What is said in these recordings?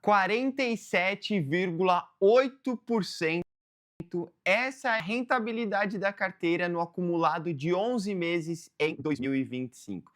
47,8%. Essa é a rentabilidade da carteira no acumulado de 11 meses em 2025.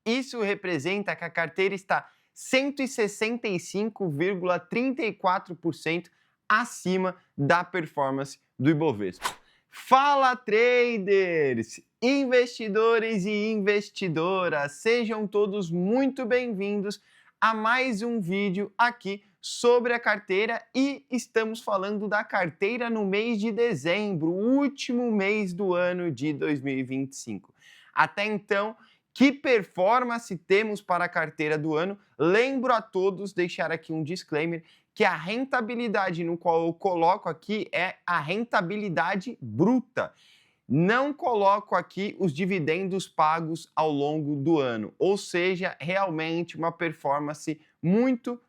Isso representa que a carteira está 165,34% acima da performance do Ibovespa. Fala, traders, investidores e investidoras, sejam todos muito bem-vindos a mais um vídeo aqui sobre a carteira e estamos falando da carteira no mês de dezembro, o último mês do ano de 2025. Até então, que performance temos para a carteira do ano? Lembro a todos, deixar aqui um disclaimer, que a rentabilidade no qual eu coloco aqui é a rentabilidade bruta. Não coloco aqui os dividendos pagos ao longo do ano, ou seja, realmente uma performance muito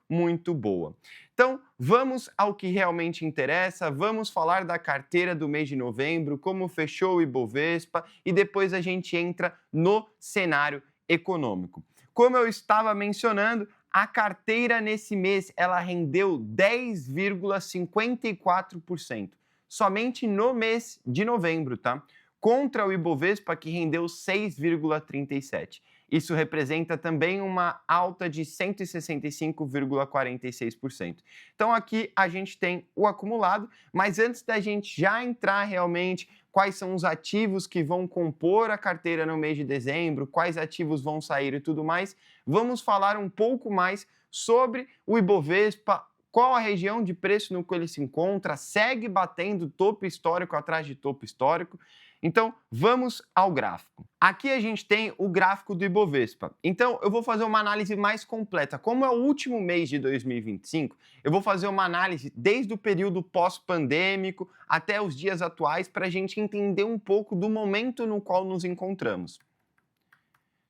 boa. Então, vamos ao que realmente interessa, vamos falar da carteira do mês de novembro, como fechou o Ibovespa e depois a gente entra no cenário econômico. Como eu estava mencionando, a carteira nesse mês ela rendeu 10,54%. Somente no mês de novembro, tá? Contra o Ibovespa, que rendeu 6,37%. Isso representa também uma alta de 165,46%. Então aqui a gente tem o acumulado, mas antes da gente já entrar realmente quais são os ativos que vão compor a carteira no mês de dezembro, quais ativos vão sair e tudo mais, vamos falar um pouco mais sobre o Ibovespa, qual a região de preço no qual ele se encontra, segue batendo topo histórico atrás de topo histórico. Então, vamos ao gráfico. Aqui a gente tem o gráfico do Ibovespa. Então, eu vou fazer uma análise mais completa. Como é o último mês de 2025, eu vou fazer uma análise desde o período pós-pandêmico até os dias atuais para a gente entender um pouco do momento no qual nos encontramos.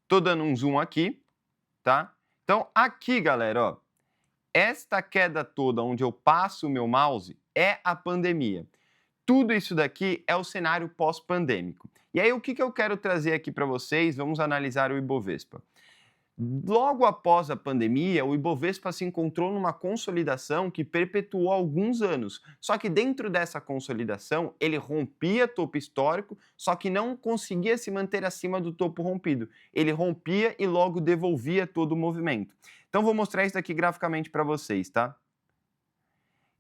Estou dando um zoom aqui, tá? Então, aqui, galera, ó, esta queda toda onde eu passo o meu mouse é a pandemia. Tudo isso daqui é o cenário pós-pandêmico. E aí, o que eu quero trazer aqui para vocês? Vamos analisar o Ibovespa. Logo após a pandemia, o Ibovespa se encontrou numa consolidação que perpetuou alguns anos. Só que dentro dessa consolidação, ele rompia topo histórico, só que não conseguia se manter acima do topo rompido. Ele rompia e logo devolvia todo o movimento. Então, vou mostrar isso aqui graficamente para vocês, tá?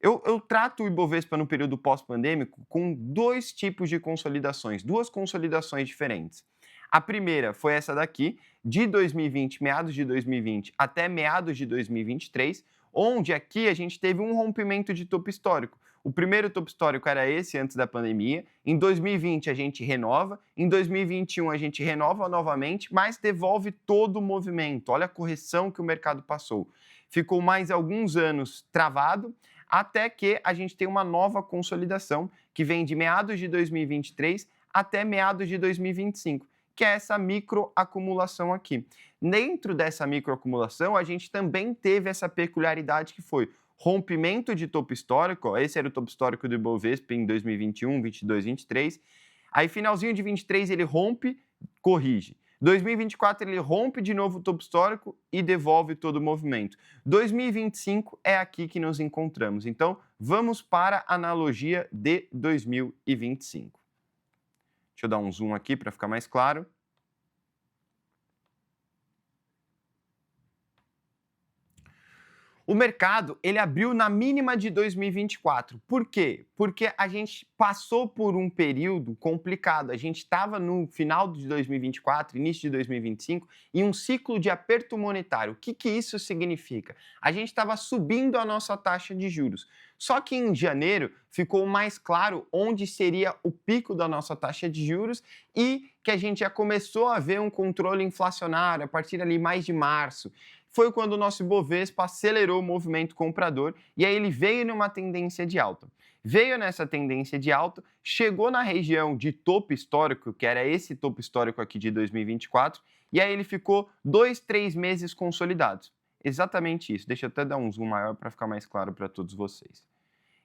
Eu trato o Ibovespa no período pós-pandêmico com dois tipos de consolidações, duas consolidações diferentes. A primeira foi essa daqui, de 2020, meados de 2020 até meados de 2023, onde aqui a gente teve um rompimento de topo histórico. O primeiro topo histórico era esse antes da pandemia, em 2020 a gente renova, em 2021 a gente renova novamente, mas devolve todo o movimento. Olha a correção que o mercado passou. Ficou mais alguns anos travado, até que a gente tem uma nova consolidação que vem de meados de 2023 até meados de 2025, que é essa microacumulação aqui. Dentro dessa microacumulação, a gente também teve essa peculiaridade que foi rompimento de topo histórico, ó, esse era o topo histórico do Ibovespa em 2021, 22, 23. Aí, finalzinho de 23, ele rompe, corrige. 2024 ele rompe de novo o topo histórico e devolve todo o movimento. 2025 é aqui que nos encontramos. Então, vamos para a analogia de 2025. Deixa eu dar um zoom aqui para ficar mais claro. O mercado, ele abriu na mínima de 2024. Por quê? Porque a gente passou por um período complicado. A gente estava no final de 2024, início de 2025, em um ciclo de aperto monetário. O que isso significa? A gente estava subindo a nossa taxa de juros. Só que em janeiro ficou mais claro onde seria o pico da nossa taxa de juros e que a gente já começou a ver um controle inflacionário a partir ali mais de março. Foi quando o nosso Ibovespa acelerou o movimento comprador e aí ele veio numa tendência de alta. Veio nessa tendência de alta, chegou na região de topo histórico, que era esse topo histórico aqui de 2024, e aí ele ficou 2, 3 meses consolidados. Exatamente isso. Deixa eu até dar um zoom maior para ficar mais claro para todos vocês.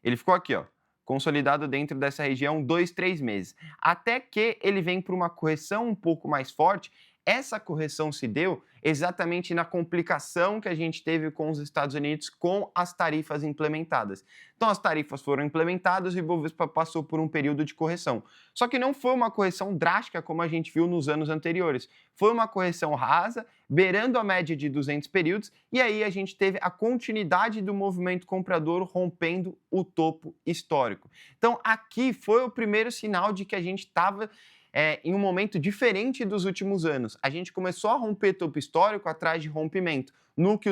Ele ficou aqui, ó, consolidado dentro dessa região 2, 3 meses, até que ele vem para uma correção um pouco mais forte essa correção se deu exatamente na complicação que a gente teve com os Estados Unidos com as tarifas implementadas. Então, as tarifas foram implementadas e o Ibovespa passou por um período de correção. Só que não foi uma correção drástica como a gente viu nos anos anteriores. Foi uma correção rasa, beirando a média de 200 períodos, e aí a gente teve a continuidade do movimento comprador rompendo o topo histórico. Então, aqui foi o primeiro sinal de que a gente estava em um momento diferente dos últimos anos. A gente começou a romper topo histórico atrás de rompimento, no que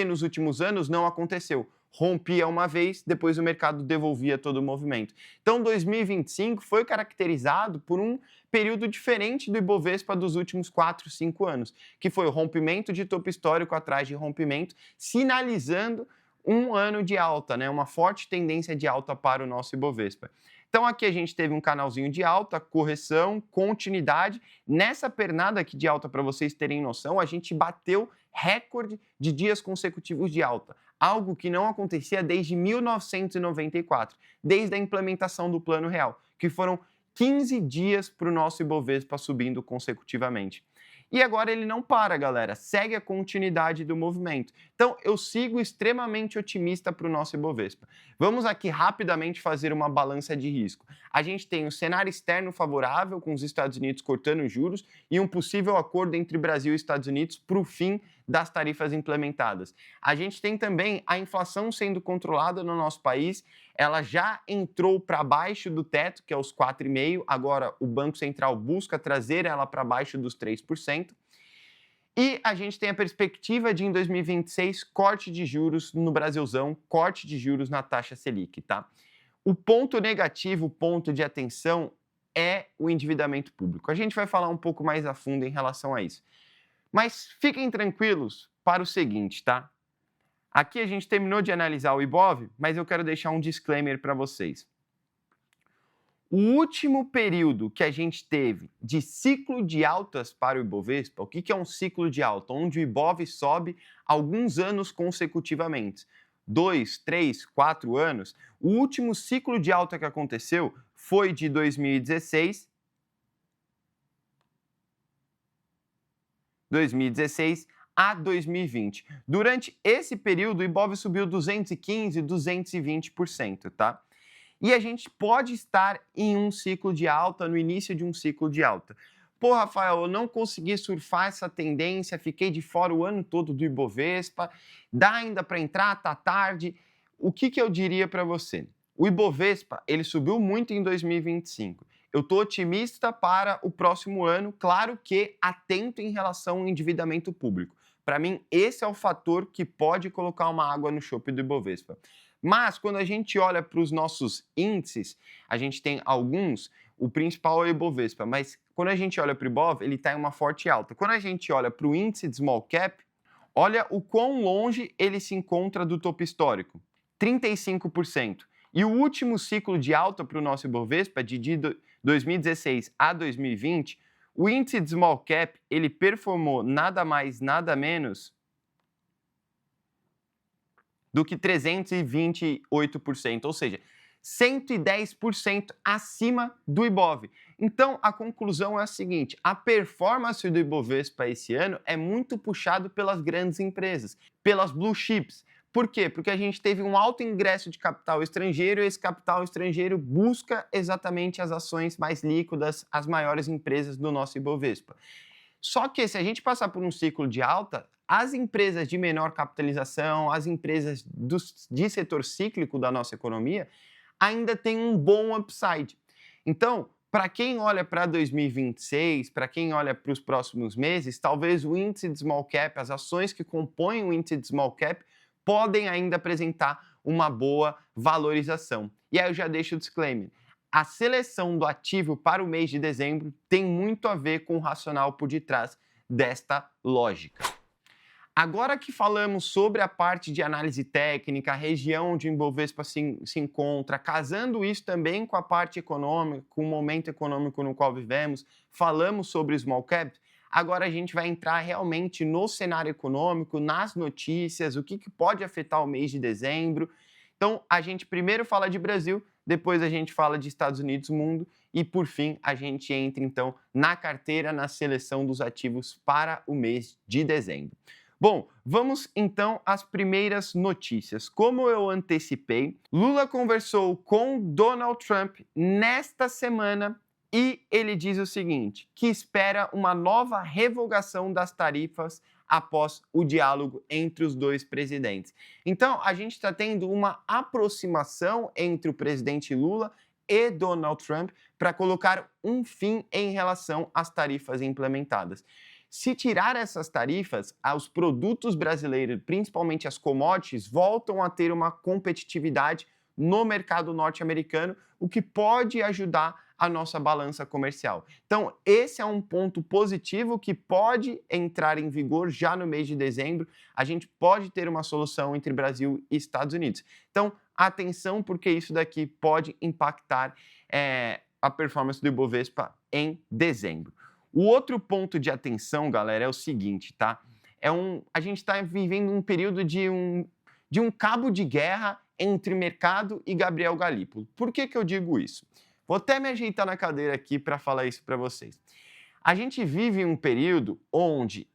nos últimos anos não aconteceu. Rompia uma vez, depois o mercado devolvia todo o movimento. Então, 2025 foi caracterizado por um período diferente do Ibovespa dos últimos 4, 5 anos, que foi o rompimento de topo histórico atrás de rompimento, sinalizando um ano de alta, né? Uma forte tendência de alta para o nosso Ibovespa. Então aqui a gente teve um canalzinho de alta, correção, continuidade. Nessa pernada aqui de alta, para vocês terem noção, a gente bateu recorde de dias consecutivos de alta, algo que não acontecia desde 1994, desde a implementação do Plano Real, que foram 15 dias para o nosso Ibovespa subindo consecutivamente. E agora ele não para, galera, segue a continuidade do movimento. Então, eu sigo extremamente otimista para o nosso Ibovespa. Vamos aqui rapidamente fazer uma balança de risco. A gente tem um cenário externo favorável, com os Estados Unidos cortando juros, e um possível acordo entre Brasil e Estados Unidos para o fim das tarifas implementadas. A gente tem também a inflação sendo controlada no nosso país, ela já entrou para baixo do teto, que é os 4,5%, agora o Banco Central busca trazer ela para baixo dos 3%. E a gente tem a perspectiva de, em 2026, corte de juros no Brasilzão, corte de juros na taxa Selic, tá? O ponto negativo, o ponto de atenção é o endividamento público. A gente vai falar um pouco mais a fundo em relação a isso. Mas fiquem tranquilos para o seguinte, tá? Aqui a gente terminou de analisar o Ibov, mas eu quero deixar um disclaimer para vocês. O último período que a gente teve de ciclo de altas para o Ibovespa, o que é um ciclo de alta? Onde o Ibov sobe alguns anos consecutivamente. 2, 3, 4 anos. O último ciclo de alta que aconteceu foi de 2016 a 2020. Durante esse período, o Ibov subiu 215%, 220%, tá? E a gente pode estar em um ciclo de alta, no início de um ciclo de alta. Pô, Rafael, eu não consegui surfar essa tendência, fiquei de fora o ano todo do Ibovespa, dá ainda para entrar, tá tarde. O que eu diria para você? O Ibovespa, ele subiu muito em 2025. Eu estou otimista para o próximo ano, claro que atento em relação ao endividamento público. Para mim, esse é o fator que pode colocar uma água no chope do Ibovespa. Mas, quando a gente olha para os nossos índices, a gente tem alguns, o principal é o Ibovespa, mas quando a gente olha para o Ibov, ele está em uma forte alta. Quando a gente olha para o índice de Small Cap, olha o quão longe ele se encontra do topo histórico, 35%. E o último ciclo de alta para o nosso Ibovespa, de 2016 a 2020, o índice de Small Cap, ele performou nada mais, nada menos do que 328%, ou seja, 110% acima do Ibov. Então, a conclusão é a seguinte: a performance do Ibovespa esse ano é muito puxado pelas grandes empresas, pelas blue chips. Por quê? Porque a gente teve um alto ingresso de capital estrangeiro e esse capital estrangeiro busca exatamente as ações mais líquidas, as maiores empresas do nosso Ibovespa. Só que se a gente passar por um ciclo de alta, as empresas de menor capitalização, as empresas de setor cíclico da nossa economia, ainda têm um bom upside. Então, para quem olha para 2026, para quem olha para os próximos meses, talvez o índice de small cap, as ações que compõem o índice de small cap, podem ainda apresentar uma boa valorização. E aí eu já deixo o disclaimer. A seleção do ativo para o mês de dezembro tem muito a ver com o racional por detrás desta lógica. Agora que falamos sobre a parte de análise técnica, a região onde o Ibovespa se encontra, casando isso também com a parte econômica, com o momento econômico no qual vivemos, falamos sobre o small cap, agora a gente vai entrar realmente no cenário econômico, nas notícias, o que pode afetar o mês de dezembro. Então, a gente primeiro fala de Brasil, depois a gente fala de Estados Unidos, mundo, e por fim a gente entra então na carteira, na seleção dos ativos para o mês de dezembro. Bom, vamos então às primeiras notícias. Como eu antecipei, Lula conversou com Donald Trump nesta semana e ele diz o seguinte, que espera uma nova revogação das tarifas após o diálogo entre os dois presidentes. Então, a gente está tendo uma aproximação entre o presidente Lula e Donald Trump para colocar um fim em relação às tarifas implementadas. Se tirar essas tarifas, os produtos brasileiros, principalmente as commodities, voltam a ter uma competitividade no mercado norte-americano, o que pode ajudar a nossa balança comercial. Então, esse é um ponto positivo que pode entrar em vigor já no mês de dezembro. A gente pode ter uma solução entre Brasil e Estados Unidos. Então, atenção, porque isso daqui pode impactar a performance do Ibovespa em dezembro. O outro ponto de atenção, galera, é o seguinte, tá? A gente está vivendo um período de um cabo de guerra entre mercado e Gabriel Galípolo. Por que eu digo isso? Vou até me ajeitar na cadeira aqui para falar isso para vocês. A gente vive um período onde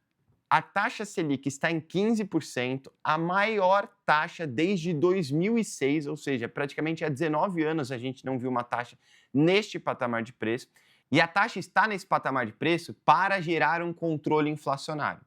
a taxa Selic está em 15%, a maior taxa desde 2006, ou seja, praticamente há 19 anos a gente não viu uma taxa neste patamar de preço. E a taxa está nesse patamar de preço para gerar um controle inflacionário.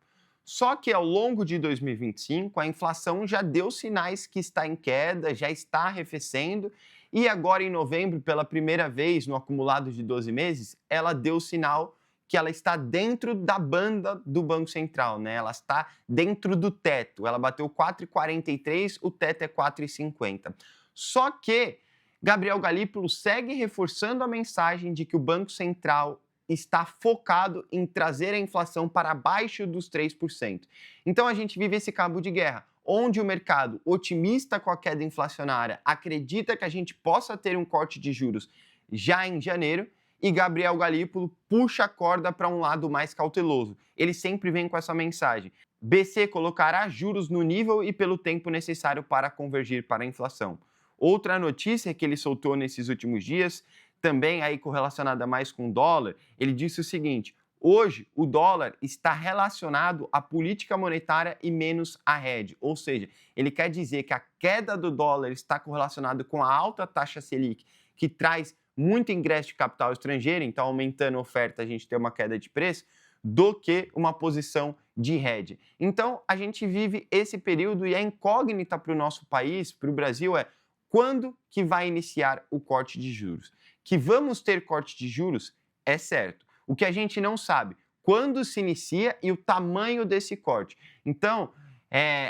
Só que ao longo de 2025, a inflação já deu sinais que está em queda, já está arrefecendo, e agora em novembro, pela primeira vez no acumulado de 12 meses, ela deu sinal que ela está dentro da banda do Banco Central, né? Ela está dentro do teto. Ela bateu 4,43, o teto é 4,50. Só que Gabriel Galípolo segue reforçando a mensagem de que o Banco Central está focado em trazer a inflação para abaixo dos 3%. Então a gente vive esse cabo de guerra, onde o mercado, otimista com a queda inflacionária, acredita que a gente possa ter um corte de juros já em janeiro, e Gabriel Galípolo puxa a corda para um lado mais cauteloso. Ele sempre vem com essa mensagem. BC colocará juros no nível e pelo tempo necessário para convergir para a inflação. Outra notícia que ele soltou nesses últimos dias, também aí correlacionada mais com o dólar, ele disse o seguinte: hoje o dólar está relacionado à política monetária e menos à Fed, ou seja, ele quer dizer que a queda do dólar está correlacionada com a alta taxa Selic, que traz muito ingresso de capital estrangeiro, então aumentando a oferta a gente tem uma queda de preço, do que uma posição de hedge. Então a gente vive esse período e a incógnita para o nosso país, para o Brasil, é quando que vai iniciar o corte de juros? Que vamos ter corte de juros é certo. O que a gente não sabe, quando se inicia e o tamanho desse corte. Então,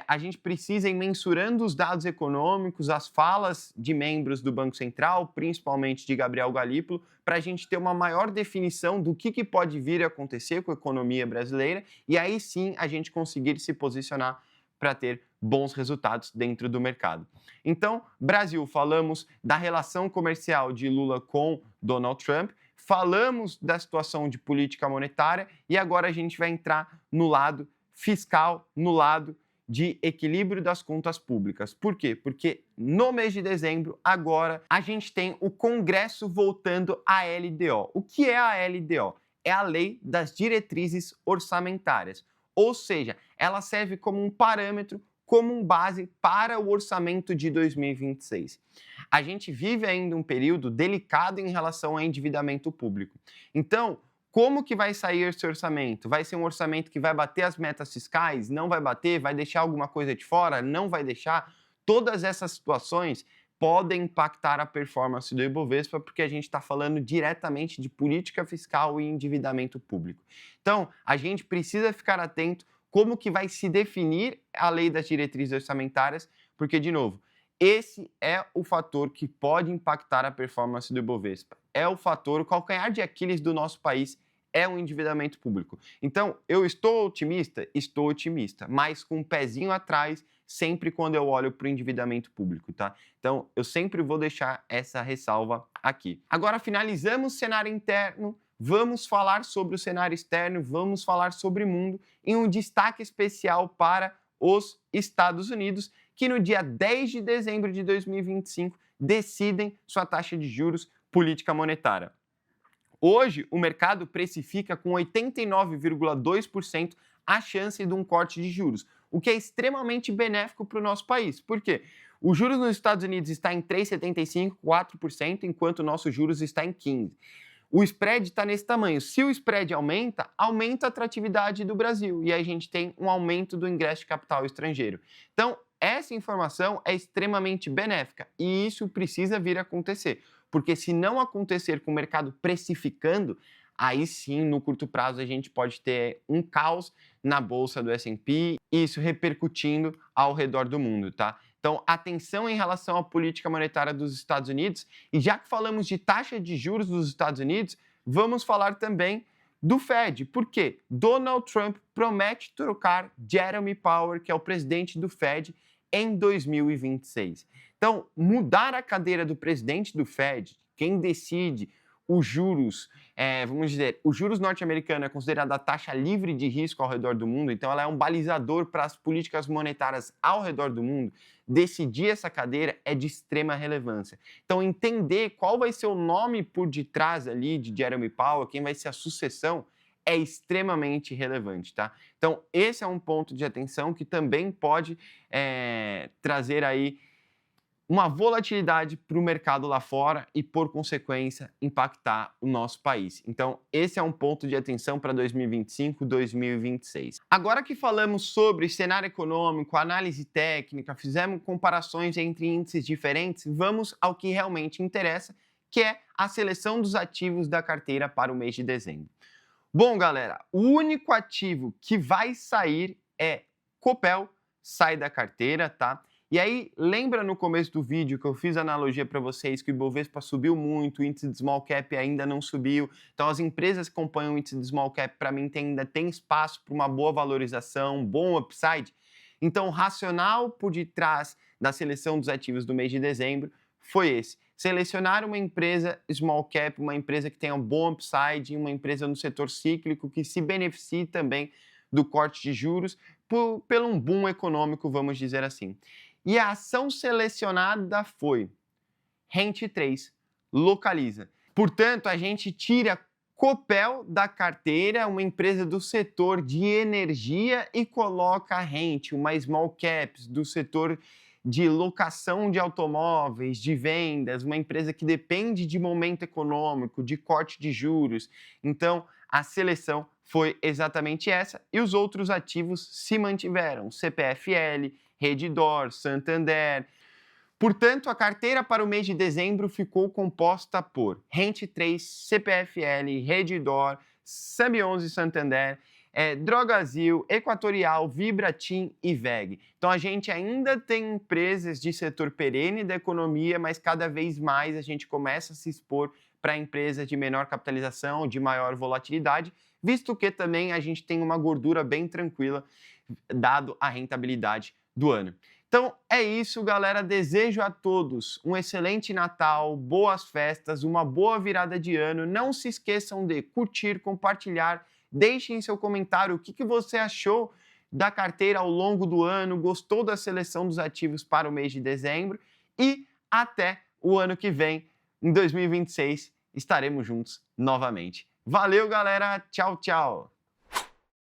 a gente precisa ir mensurando os dados econômicos, as falas de membros do Banco Central, principalmente de Gabriel Galípolo, para a gente ter uma maior definição do que pode vir a acontecer com a economia brasileira e aí sim a gente conseguir se posicionar para ter bons resultados dentro do mercado. Então, Brasil, falamos da relação comercial de Lula com Donald Trump, falamos da situação de política monetária e agora a gente vai entrar no lado fiscal, no lado de equilíbrio das contas públicas. Por quê? Porque no mês de dezembro, agora, a gente tem o Congresso voltando à LDO. O que é a LDO? É a Lei das Diretrizes Orçamentárias. Ou seja, ela serve como um parâmetro, como uma base para o orçamento de 2026. A gente vive ainda um período delicado em relação ao endividamento público. Então, como que vai sair esse orçamento? Vai ser um orçamento que vai bater as metas fiscais? Não vai bater? Vai deixar alguma coisa de fora? Não vai deixar? Todas essas situações podem impactar a performance do Ibovespa, porque a gente está falando diretamente de política fiscal e endividamento público. Então, a gente precisa ficar atento como que vai se definir a lei das diretrizes orçamentárias, porque, de novo, esse é o fator que pode impactar a performance do Ibovespa. É o fator, o calcanhar de Aquiles do nosso país é o endividamento público. Então, eu estou otimista, mas com um pezinho atrás, sempre quando eu olho para o endividamento público, tá? Então, eu sempre vou deixar essa ressalva aqui. Agora, finalizamos o cenário interno, vamos falar sobre o cenário externo, vamos falar sobre o mundo, em um destaque especial para os Estados Unidos, que no dia 10 de dezembro de 2025 decidem sua taxa de juros política monetária. Hoje, o mercado precifica com 89,2% a chance de um corte de juros, o que é extremamente benéfico para o nosso país. Por quê? Os juros nos Estados Unidos está em 3,75%, 4%, enquanto o nosso juros está em 15%. O spread está nesse tamanho. Se o spread aumenta, aumenta a atratividade do Brasil e aí a gente tem um aumento do ingresso de capital estrangeiro. Então, essa informação é extremamente benéfica e isso precisa vir a acontecer, porque se não acontecer com o mercado precificando, aí sim, no curto prazo, a gente pode ter um caos na bolsa do S&P e isso repercutindo ao redor do mundo, tá? Então, atenção em relação à política monetária dos Estados Unidos. E já que falamos de taxa de juros dos Estados Unidos, vamos falar também do Fed. Por quê? Donald Trump promete trocar Jerome Powell, que é o presidente do Fed, em 2026. Então, mudar a cadeira do presidente do Fed, quem decide os juros, vamos dizer, os juros norte-americanos é considerada a taxa livre de risco ao redor do mundo, então ela é um balizador para as políticas monetárias ao redor do mundo. Decidir essa cadeira é de extrema relevância. Então, entender qual vai ser o nome por detrás ali de Jerome Powell, quem vai ser a sucessão, é extremamente relevante, tá? Então, esse é um ponto de atenção que também pode trazer aí uma volatilidade para o mercado lá fora e, por consequência, impactar o nosso país. Então, esse é um ponto de atenção para 2025, 2026. Agora que falamos sobre cenário econômico, análise técnica, fizemos comparações entre índices diferentes, vamos ao que realmente interessa, que é a seleção dos ativos da carteira para o mês de dezembro. Bom, galera, o único ativo que vai sair é Copel, sai da carteira, tá? E aí, lembra no começo do vídeo que eu fiz a analogia para vocês que o Ibovespa subiu muito, o índice de small cap ainda não subiu. Então, as empresas que acompanham o índice de small cap, para mim, ainda tem espaço para uma boa valorização, um bom upside. Então, o racional por detrás da seleção dos ativos do mês de dezembro foi esse. Selecionar uma empresa small cap, uma empresa que tenha um bom upside, uma empresa no setor cíclico que se beneficie também do corte de juros pelo um boom econômico, vamos dizer assim. E a ação selecionada foi Rente 3, Localiza. Portanto, a gente tira Copel da carteira, uma empresa do setor de energia, e coloca a Rente, uma small caps do setor de locação de automóveis, de vendas, uma empresa que depende de momento econômico, de corte de juros. Então, a seleção foi exatamente essa e os outros ativos se mantiveram, CPFL, Redditor, Santander. Portanto, a carteira para o mês de dezembro ficou composta por Rente 3, CPFL, Redditor, Sub11 Santander, Drogasil, Equatorial, Vibratim e VEG. Então, a gente ainda tem empresas de setor perene da economia, mas cada vez mais a gente começa a se expor para empresas de menor capitalização, de maior volatilidade, visto que também a gente tem uma gordura bem tranquila, dado a rentabilidade do ano. Então é isso, galera. Desejo a todos um excelente Natal, boas festas, uma boa virada de ano. Não se esqueçam de curtir, compartilhar, deixem seu comentário o que você achou da carteira ao longo do ano, gostou da seleção dos ativos para o mês de dezembro e até o ano que vem, em 2026, estaremos juntos novamente. Valeu, galera. Tchau, tchau.